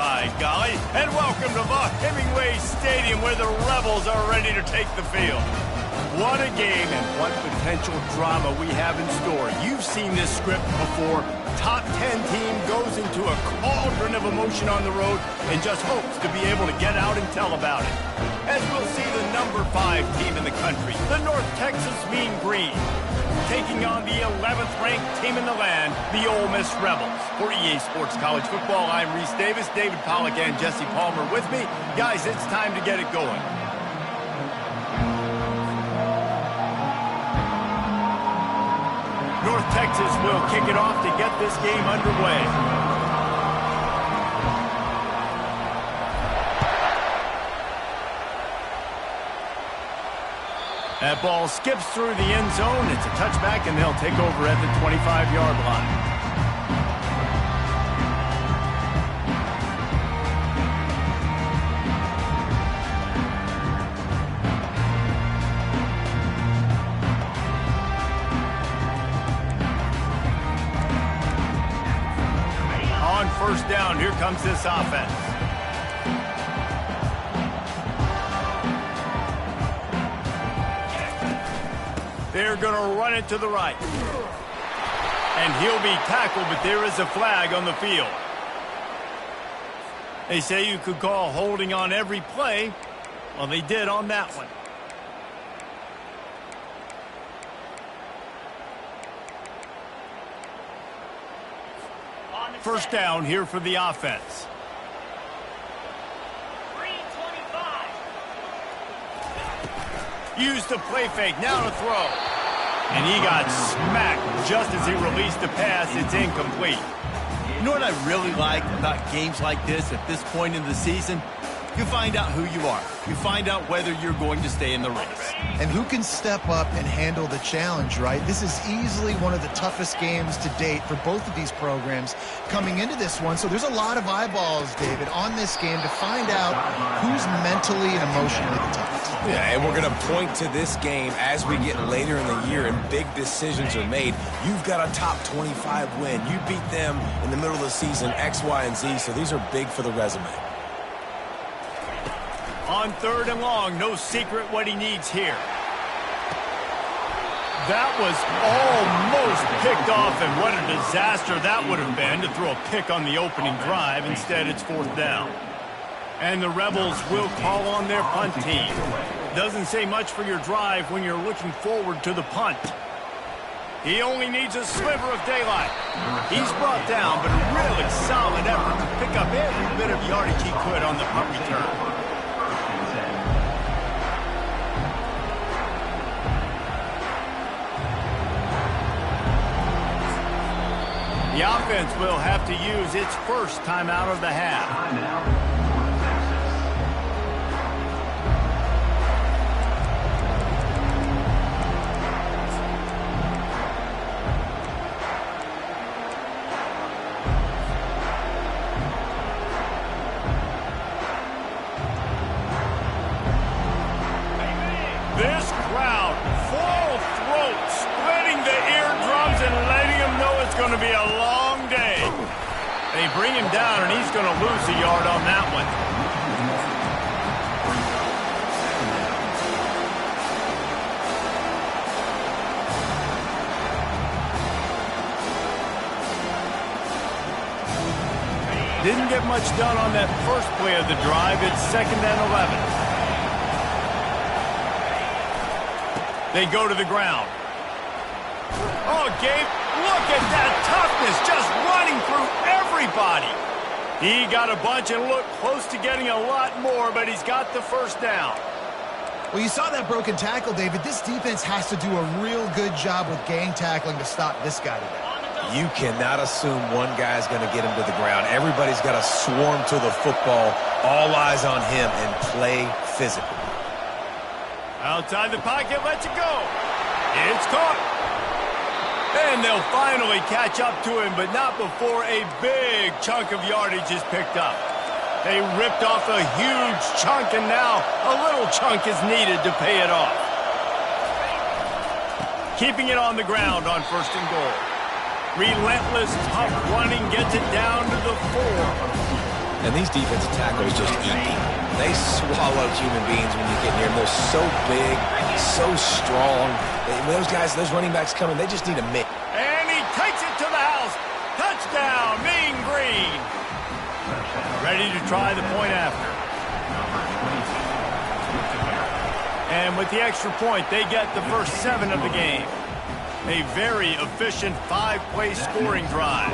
by golly, and welcome to the Hemingway Stadium where the Rebels are ready to take the field. What a game and what potential drama we have in store. You've seen this script before. Top 10 team goes into a cauldron of emotion on the road and just hopes to be able to get out and tell about it. As we'll see the number 5 team in the country, the North Texas Mean Green, taking on the 11th ranked team in the land, the Ole Miss Rebels. For EA Sports College Football, I'm Reese Davis, David Pollack and Jesse Palmer with me. Guys, it's time to get it going. North Texas will kick it off to get this game underway. That ball skips through the end zone. It's a touchback, and they'll take over at the 25-yard line. On first down, here comes this offense. They're going to run it to the right. And he'll be tackled, but there is a flag on the field. They say you could call holding on every play. Well, they did on that one. First down here for the offense. Used the play fake, now to throw. And he got smacked just as he released the pass. It's incomplete. You know what I really like about games like this at this point in the season? You find out who you are. You find out whether you're going to stay in the race. And who can step up and handle the challenge, right? This is easily one of the toughest games to date for both of these programs coming into this one. So there's a lot of eyeballs, David, on this game to find out who's mentally and emotionally the toughest. Yeah, and we're going to point to this game as we get later in the year and big decisions are made. You've got a top 25 win. You beat them in the middle of the season, X, Y, and Z, so these are big for the resume. On third and long, no secret what he needs here. That was almost picked off, and what a disaster that would have been to throw a pick on the opening drive. Instead, it's fourth down. And the Rebels will call on their punt team. Doesn't say much for your drive when you're looking forward to the punt. He only needs a sliver of daylight. He's brought down, but a really solid effort to pick up every bit of yardage he could on the punt return. The offense will have to use its first timeout of the half. This crowd, full throat, splitting the eardrums and letting them know it's going to be a long day. They bring him down, and he's going to lose a yard on that one. Didn't get much done on that first play of the drive. It's 2nd and 11. They go to the ground. Oh, Gabe, look at that toughness, just running through everybody. He got a bunch and looked close to getting a lot more, but he's got the first down. Well, you saw that broken tackle, David. This defense has to do a real good job with gang tackling to stop this guy today. You cannot assume one guy's going to get him to the ground. Everybody's got to swarm to the football, all eyes on him, and play physical. Outside the pocket, lets it go. It's caught. And they'll finally catch up to him, but not before a big chunk of yardage is picked up. They ripped off a huge chunk, and now a little chunk is needed to pay it off. Keeping it on the ground on 1st and goal. Relentless, tough running gets it down to the 4. And these defensive tackles just eat people. They swallow human beings when you get near them. They're so big, so strong. When those guys, those running backs coming, they just need a mitt. And he takes it to the house. Touchdown, Mean Green. Ready to try the point after. And with the extra point, they get the first 7 of the game. A very efficient 5-play scoring drive.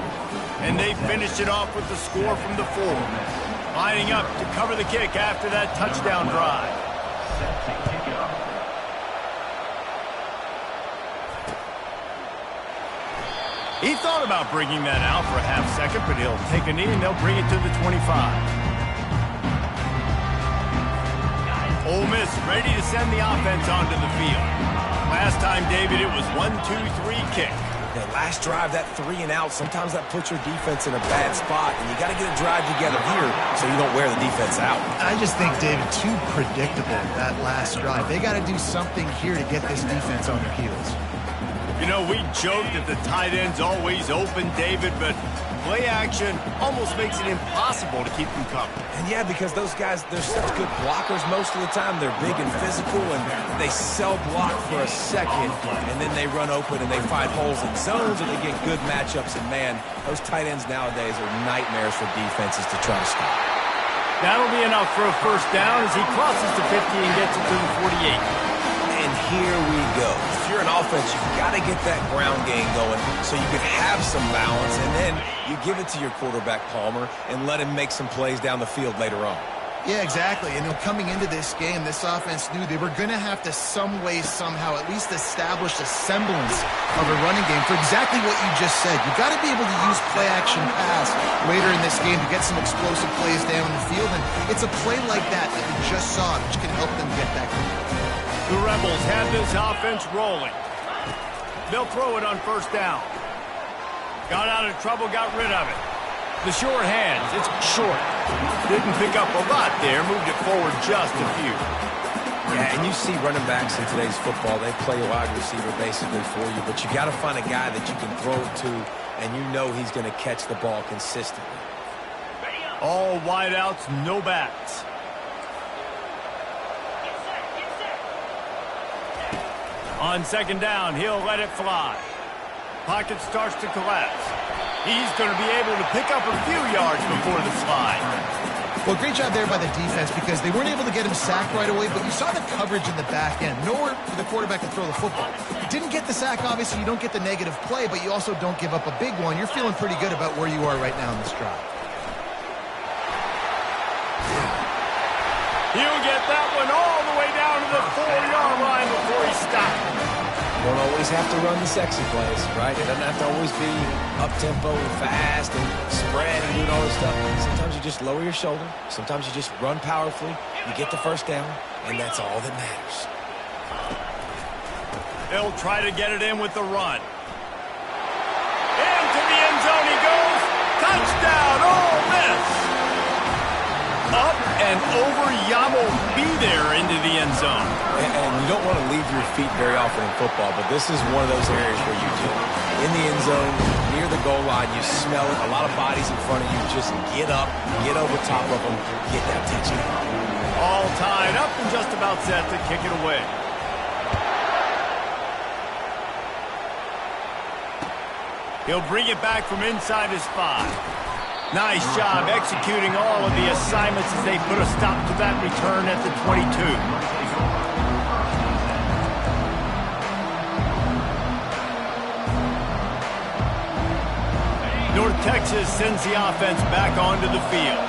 And they finished it off with the score from the 4. Lining up to cover the kick after that touchdown drive. He thought about bringing that out for a half second, but he'll take a knee and they'll bring it to the 25. Ole Miss ready to send the offense onto the field. Last time, David, it was 1-2-3 kick. That last drive, that 3 and out, sometimes that puts your defense in a bad spot, and you got to get a drive together here so you don't wear the defense out. I just think, David, too predictable, that last drive. They got to do something here to get this defense on their heels. You know, we joke that the tight end's always open, David, but play action almost makes it impossible to keep them covered. And yeah, because those guys, they're such good blockers most of the time. They're big and physical, and they sell block for a second, and then they run open and they find holes in zones, and they get good matchups. And man, those tight ends nowadays are nightmares for defenses to try to stop. That'll be enough for a first down as he crosses the 50 and gets it to the 48. And here we go. If you're an offense, you've got to get that ground game going so you can have some balance, and then you give it to your quarterback, Palmer, and let him make some plays down the field later on. Yeah, exactly. And coming into this game, this offense knew they were going to have to some way, somehow, at least establish a semblance of a running game for exactly what you just said. You've got to be able to use play-action pass later in this game to get some explosive plays down the field, and it's a play like that that we just saw which can help them get back. The Rebels have this offense rolling. They'll throw it on first down. Got out of trouble, got rid of it. The short hands, it's short. Didn't pick up a lot there, moved it forward just a few. Yeah, and you see running backs in today's football, they play a wide receiver basically for you, but you got to find a guy that you can throw it to, and you know he's going to catch the ball consistently. All wideouts, no backs. On second down, he'll let it fly. Pocket starts to collapse. He's going to be able to pick up a few yards before the slide. Well, great job there by the defense because they weren't able to get him sacked right away, but you saw the coverage in the back end. Nowhere for the quarterback to throw the football. Didn't get the sack, obviously. You don't get the negative play, but you also don't give up a big one. You're feeling pretty good about where you are right now in this drive. He'll get that one all the way down to the 4-yard line before he stops. You don't always have to run the sexy plays, right? It doesn't have to always be up-tempo and fast and spread and doing all this stuff. Sometimes you just lower your shoulder. Sometimes you just run powerfully. You get the first down, and that's all that matters. They'll try to get it in with the run. Into the end zone he goes. Touchdown, Ole Miss. Up and over, Yamo be there into the end zone. And you don't want to leave your feet very often in football, but this is one of those areas where you do. In the end zone, near the goal line, you smell it. A lot of bodies in front of you. Just get up, get over top of them, get that touchdown. All tied up and just about set to kick it away. He'll bring it back from inside his 5. Nice job executing all of the assignments as they put a stop to that return at the 22. North Texas sends the offense back onto the field.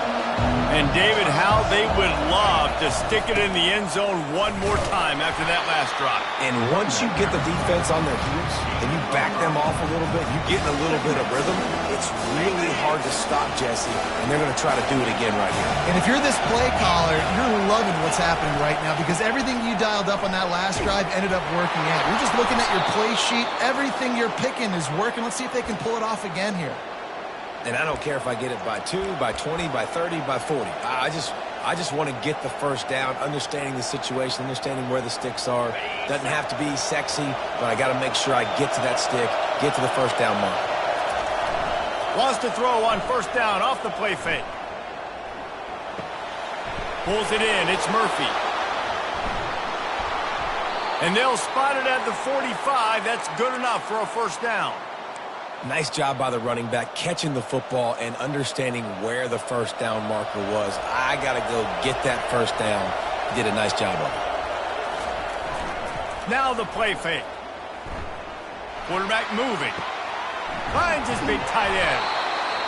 And David, how they would love to stick it in the end zone one more time after that last drive. And once you get the defense on their heels and you back them off a little bit, you get in a little bit of rhythm, it's really hard to stop, Jesse, and they're going to try to do it again right here. And if you're this play caller, you're loving what's happening right now because everything you dialed up on that last drive ended up working out. You're just looking at your play sheet. Everything you're picking is working. Let's see if they can pull it off again here. And I don't care if I get it by 2, by 20, by 30, by 40. I just want to get the first down, understanding the situation, understanding where the sticks are. Doesn't have to be sexy, but I got to make sure I get to that stick, get to the first down mark. Lost a throw on first down off the play fake. Pulls it in. It's Murphy. And they'll spot it at the 45. That's good enough for a first down. Nice job by the running back catching the football and understanding where the first down marker was. I got to go get that first down. He did a nice job of it. Now the play fake. Quarterback moving. Finds his big tight end.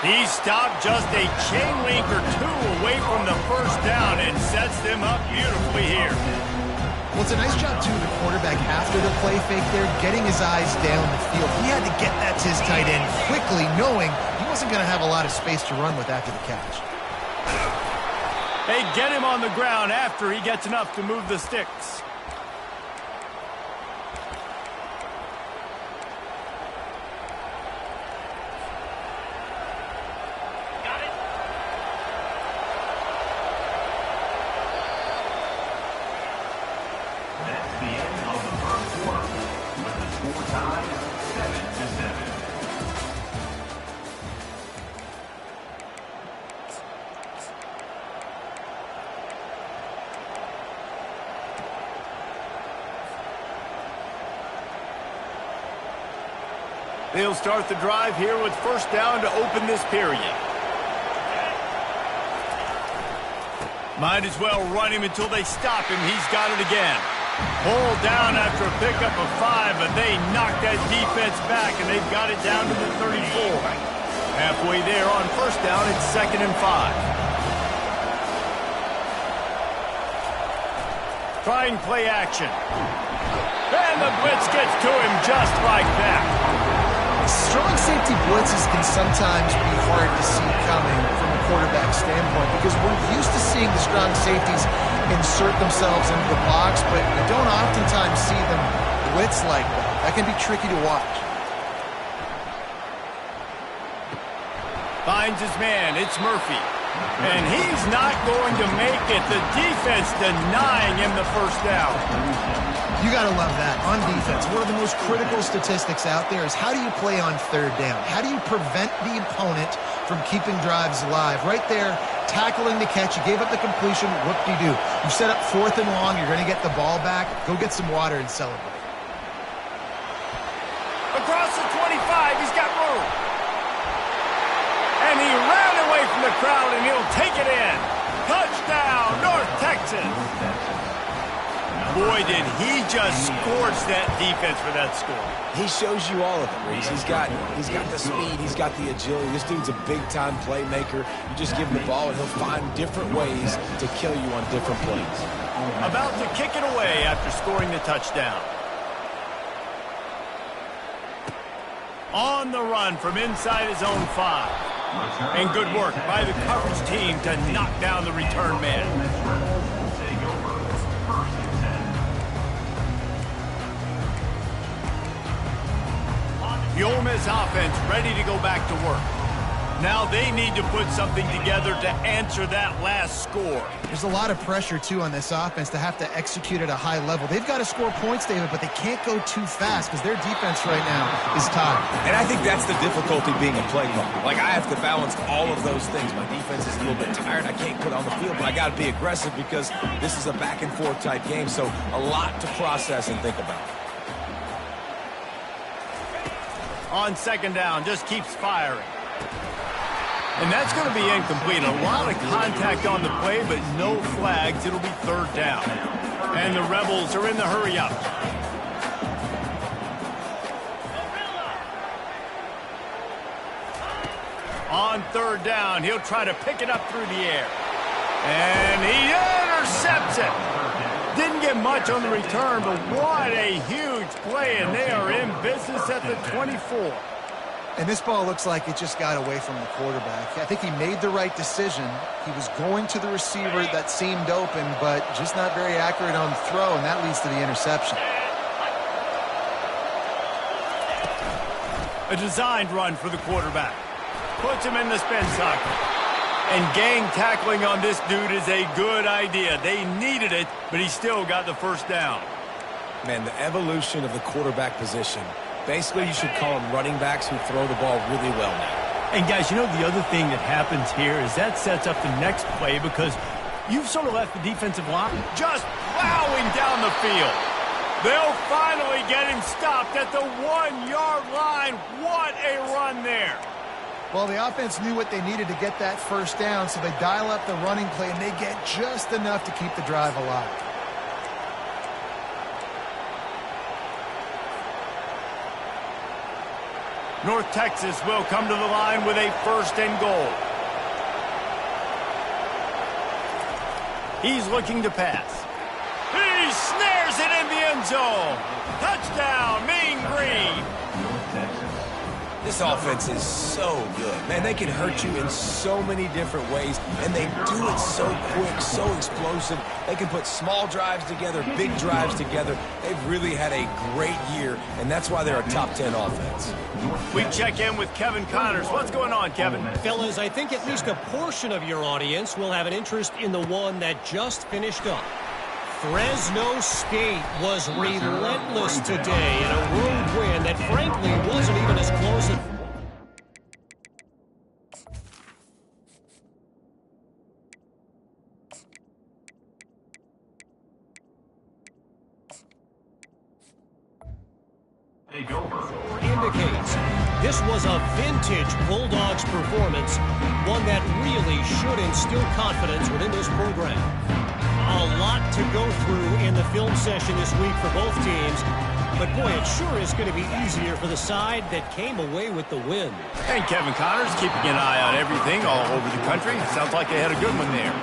He stopped just a chain link or two away from the first down and sets them up beautifully here. Well, it's a nice job, too, the quarterback after the play fake there, getting his eyes down the field. He had to get that to his tight end quickly, knowing he wasn't going to have a lot of space to run with after the catch. They get him on the ground after he gets enough to move the sticks. They'll start the drive here with first down to open this period. Might as well run him until they stop him. He's got it again. Pulled down after a pickup of 5, but they knocked that defense back, and they've got it down to the 34. Halfway there on first down, it's 2nd and 5. Trying play action. And the blitz gets to him just like that. Strong safety blitzes can sometimes be hard to see coming from a quarterback standpoint because we're used to seeing the strong safeties insert themselves into the box, but we don't oftentimes see them blitz like that. That can be tricky to watch. Finds his man. It's Murphy. And he's not going to make it. The defense denying him the first down. You got to love that. On defense, one of the most critical statistics out there is how do you play on third down? How do you prevent the opponent from keeping drives alive? Right there, tackling the catch. You gave up the completion. Whoop-de-doo. You set up 4th and long. You're going to get the ball back. Go get some water and celebrate. Across the 25, he's got room. And he ran away from the crowd, and he'll take it in. Touchdown, North Texas. Boy, did he just scorch that defense for that score. He shows you all of it, Reese. He's got the speed. He's got the agility. This dude's a big-time playmaker. You just give him the ball, and he'll find different ways to kill you on different plays. About to kick it away after scoring the touchdown. On the run from inside his own 5. And good work by the coverage team to knock down the return man. The Ole Miss offense ready to go back to work. Now they need to put something together to answer that last score. There's a lot of pressure, too, on this offense to have to execute at a high level. They've got to score points, David, but they can't go too fast because their defense right now is tired. And I think that's the difficulty being a play caller. Like, I have to balance all of those things. My defense is a little bit tired. I can't put on the field, but I got to be aggressive because this is a back-and-forth type game, so a lot to process and think about. On 2nd down, just keeps firing. And that's going to be incomplete. A lot of contact on the play, but no flags. It'll be 3rd down. And the Rebels are in the hurry-up. On 3rd down, he'll try to pick it up through the air. And he intercepts it. Didn't get much on the return, but what a huge play, and they are in business at the 24. And this ball looks like it just got away from the quarterback. I think he made the right decision. He was going to the receiver that seemed open, but just not very accurate on the throw, and that leads to the interception. A designed run for the quarterback. Puts him in the spin cycle. And gang tackling on this dude is a good idea. They needed it, but he still got the first down. Man, the evolution of the quarterback position. Basically, you should call them running backs who throw the ball really well now. And, guys, you know the other thing that happens here is that sets up the next play because You've sort of left the defensive line just plowing down the field. They'll finally get him stopped at the 1-yard line. What a run there. Well, the offense knew what they needed to get that first down, so they dial up the running play, and they get just enough to keep the drive alive. North Texas will come to the line with a 1st and goal. He's looking to pass. He snares it in the end zone. Touchdown, Mean Green. This offense is so good. Man, they can hurt you in so many different ways, and they do it so quick, so explosive. They can put small drives together, big drives together. They've really had a great year, and that's why they're a top 10 offense. We check in with Kevin Connors. What's going on, Kevin? Fellas, I think at least a portion of your audience will have an interest in the one that just finished up. Fresno State was relentless today in a road win that frankly wasn't even as close as... indicates this was a vintage Bulldogs performance, one that really should instill confidence within this program. A lot to go through in the film session this week for both teams, but boy, it sure is going to be easier for the side that came away with the win. And Kevin Connors keeping an eye on everything all over the country. Sounds like they had a good one there.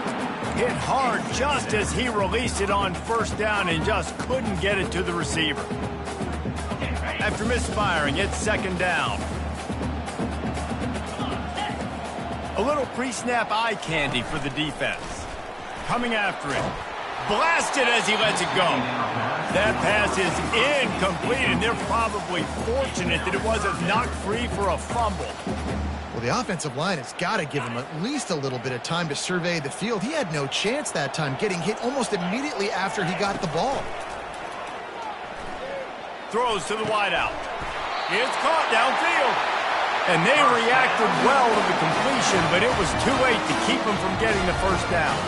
Hit hard just as he released it on 1st down and just couldn't get it to the receiver. After misfiring, it's 2nd down. A little pre-snap eye candy for the defense. Coming after it. Blasted as he lets it go. That pass is incomplete, and they're probably fortunate that it wasn't knocked free for a fumble. Well, the offensive line has got to give him at least a little bit of time to survey the field. He had no chance that time, getting hit almost immediately after he got the ball. Throws to the wideout. It's caught downfield. And they reacted well to the completion, but it was too late to keep him from getting the 1st down.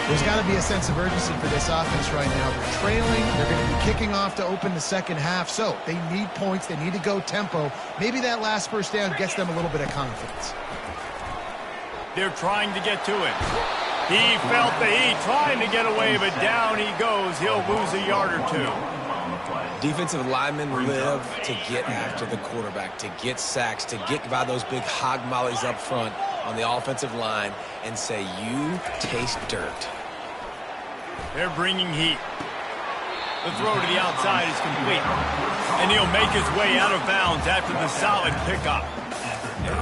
There's got to be a sense of urgency for this offense right now. They're trailing. They're going to be kicking off to open the 2nd half. So they need points. They need to go tempo. Maybe that last 1st down gets them a little bit of confidence. They're trying to get to it. He felt the heat, trying to get away, but down he goes. He'll lose a yard or two. Defensive linemen live to get after the quarterback, to get sacks, to get by those big hog mollies up front on the offensive line and say, you taste dirt. They're bringing heat. The throw to the outside is complete. And he'll make his way out of bounds after the solid pickup.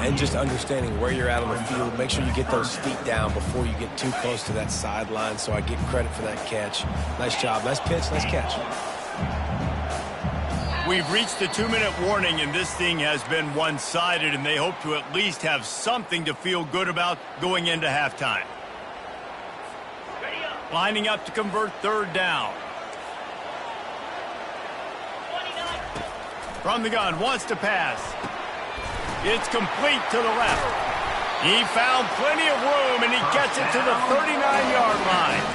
And just understanding where you're at on the field, make sure you get those feet down before you get too close to that sideline, so I get credit for that catch. Nice job. Nice pitch. Nice catch. We've reached the 2-minute warning, and this thing has been one-sided, and they hope to at least have something to feel good about going into halftime. Lining up to convert 3rd down. From the gun, wants to pass. It's complete to the left. He found plenty of room, and he gets it to the 39-yard line.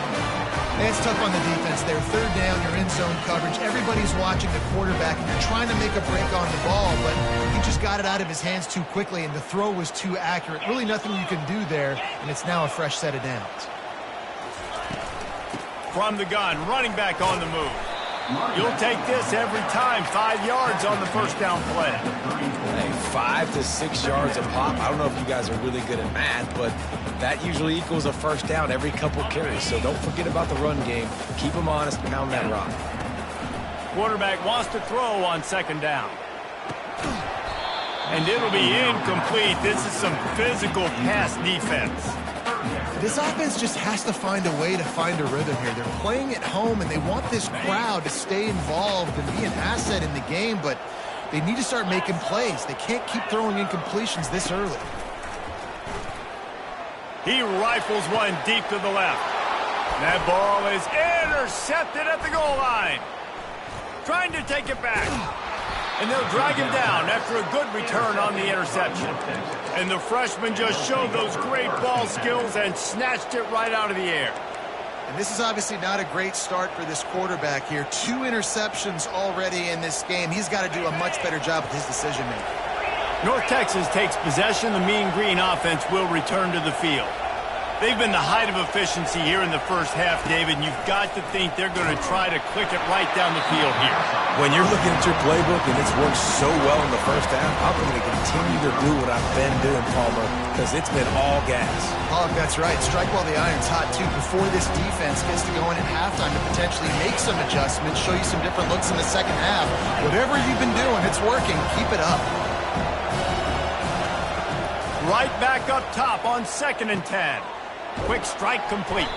It's tough on the defense there. 3rd down, you're in zone coverage. Everybody's watching the quarterback, and you're trying to make a break on the ball, but he just got it out of his hands too quickly, and the throw was too accurate. Really nothing you can do there, and it's now a fresh set of downs. From the gun, running back on the move. You'll take this every time. 5 yards on the 1st down play. Hey, 5 to 6 yards a pop. I don't know if you guys are really good at math, but that usually equals a 1st down every couple carries. So don't forget about the run game. Keep them honest, pound that rock. Quarterback wants to throw on 2nd down. And it'll be incomplete. This is some physical pass defense. This offense just has to find a way to find a rhythm here. They're playing at home, and they want this crowd to stay involved and be an asset in the game, but they need to start making plays. They can't keep throwing incompletions this early. He rifles one deep to the left. That ball is intercepted at the goal line. Trying to take it back. And they'll drag him down after a good return on the interception. And the freshman just showed those great ball skills and snatched it right out of the air. And this is obviously not a great start for this quarterback here. 2 interceptions already in this game. He's got to do a much better job with his decision-making. North Texas takes possession. The Mean Green offense will return to the field. They've been the height of efficiency here in the first half, David, and you've got to think they're going to try to click it right down the field here. When you're looking at your playbook and it's worked so well in the first half, I'm going to continue to do what I've been doing, Palmer, because it's been all gas. Oh, that's right. Strike while the iron's hot, too, before this defense gets to go in at halftime to potentially make some adjustments, show you some different looks in the second half. Whatever you've been doing, it's working. Keep it up. Right back up top on 2nd and 10. Quick strike complete.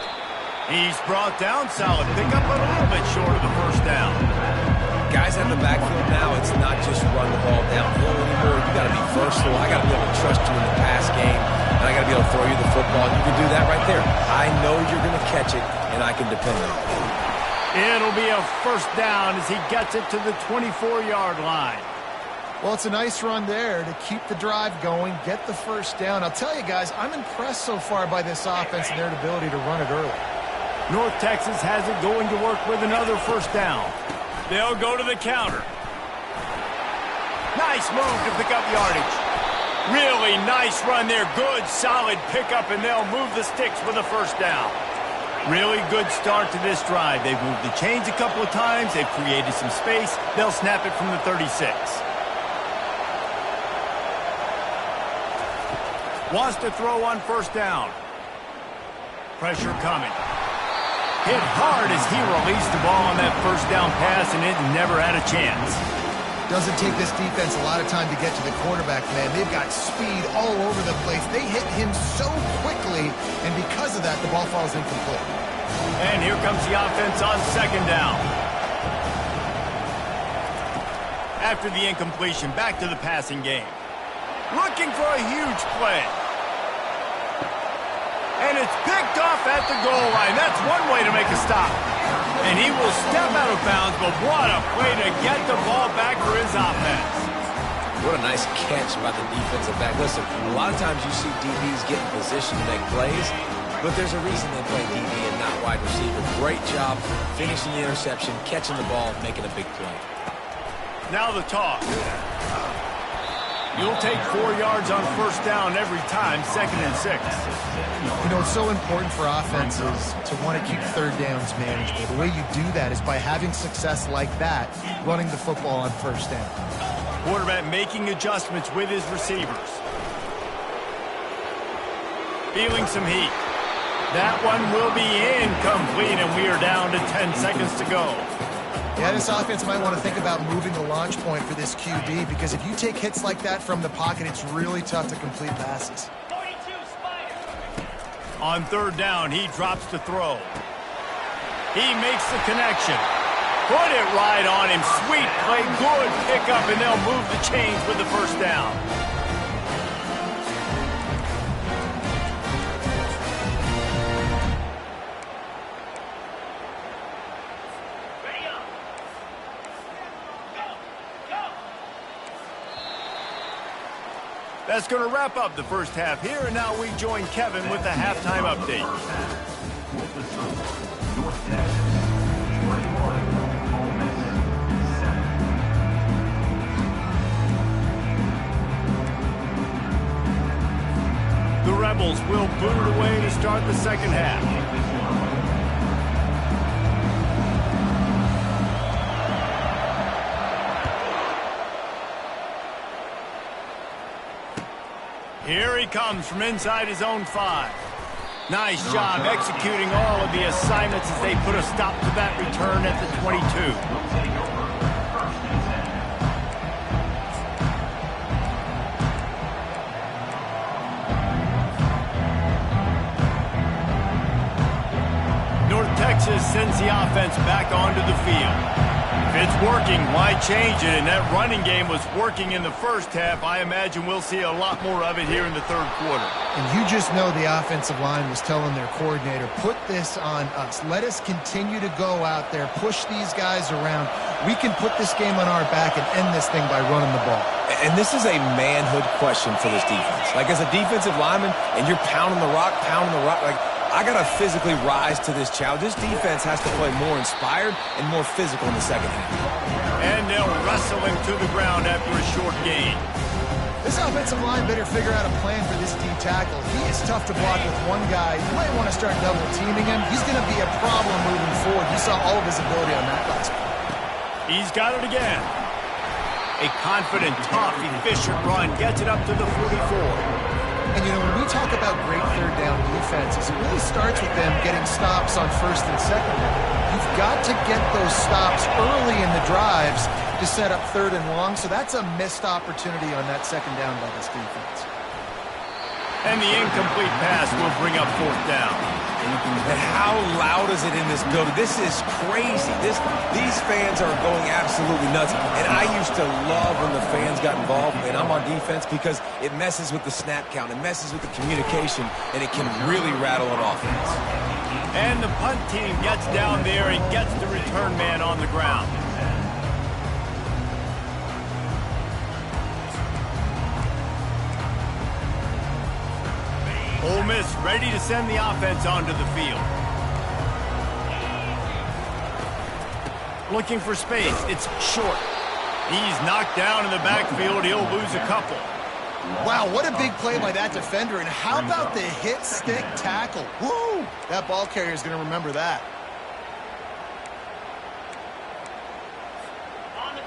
He's brought down. Solid pickup, but a little bit short of the first down. Guys out of the backfield now, it's not just run the ball downhill anymore. You got to be versatile. I got to be able to trust you in the pass game, and I got to be able to throw you the football. And you can do that right there. I know you're going to catch it, and I can depend on it. It'll be a first down as he gets it to the 24-yard line. Well, it's a nice run there to keep the drive going, get the first down. I'll tell you guys, I'm impressed so far by this offense and their ability to run it early. North Texas has it going to work with another first down. They'll go to the counter. Nice move to pick up yardage. Really nice run there. Good, solid pickup, and they'll move the sticks with a first down. Really good start to this drive. They've moved the chains a couple of times. They've created some space. They'll snap it from the 36. Wants to throw on first down. Pressure coming. Hit hard as he released the ball on that first down pass, and it never had a chance. Doesn't take this defense a lot of time to get to the quarterback, man. They've got speed all over the place. They hit him so quickly, and because of that, the ball falls incomplete. And here comes the offense on 2nd down. After the incompletion, back to the passing game. Looking for a huge play. And it's picked off at the goal line. That's one way to make a stop. And he will step out of bounds, but what a play to get the ball back for his offense. What a nice catch by the defensive back. Listen, a lot of times you see DBs get in position to make plays, but there's a reason they play DB and not wide receiver. Great job finishing the interception, catching the ball, making a big play. Now the toss. You'll take 4 yards on first down every time, 2nd and 6. You know, it's so important for offenses to want to keep third downs manageable. The way you do that is by having success like that, running the football on first down. Quarterback making adjustments with his receivers. Feeling some heat. That one will be incomplete, and we are down to 10 seconds to go. Yeah, this offense might want to think about moving the launch point for this QB, because if you take hits like that from the pocket, it's really tough to complete passes. On 3rd down, he drops to throw. He makes the connection. Put it right on him. Sweet play, good pickup, and they'll move the chains with the first down. That's going to wrap up the first half here, and now we join Kevin with the halftime update. The Rebels will boot it away to start the second half. Here he comes from inside his own 5. Nice job executing all of the assignments as they put a stop to that return at the 22. North Texas sends the offense back onto the field. If it's working, why change it? And that running game was working in the first half. I imagine we'll see a lot more of it here in the third quarter. And you just know the offensive line was telling their coordinator, put this on us. Let us continue to go out there, push these guys around. We can put this game on our back and end this thing by running the ball. And this is a manhood question for this defense. Like, as a defensive lineman, and you're pounding the rock, like, I got to physically rise to this challenge. This defense has to play more inspired and more physical in the second half. And they'll wrestle him to the ground after a short gain. This offensive line better figure out a plan for this D tackle. He is tough to block with one guy. You might want to start double teaming him. He's going to be a problem moving forward. You saw all of his ability on that last play. He's got it again. A confident, tough, efficient run gets it up to the 44. And, you know, when we talk about great third down defenses, it really starts with them getting stops on first and second down. You've got to get those stops early in the drives to set up third and long, so that's a missed opportunity on that second down by this defense. And the incomplete pass will bring up fourth down. And how loud is it in this building? This is crazy. These fans are going absolutely nuts. And I used to love when the fans got involved, and I'm on defense, because it messes with the snap count, it messes with the communication, and it can really rattle an offense. And the punt team gets down there and gets the return man on the ground. Ole Miss ready to send the offense onto the field. Looking for space. It's short. He's knocked down in the backfield. He'll lose a couple. Wow, what a big play by that defender. And how about the hit stick tackle? Woo! That ball carrier is going to remember that.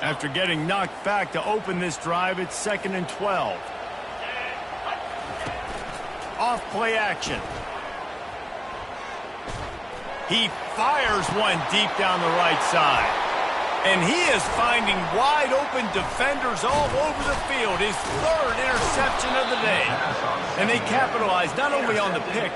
After getting knocked back to open this drive, it's 2nd and 12. Off play action. He fires one deep down the right side. And he is finding wide open defenders all over the field. His third interception of the day. And they capitalize not only on the pick,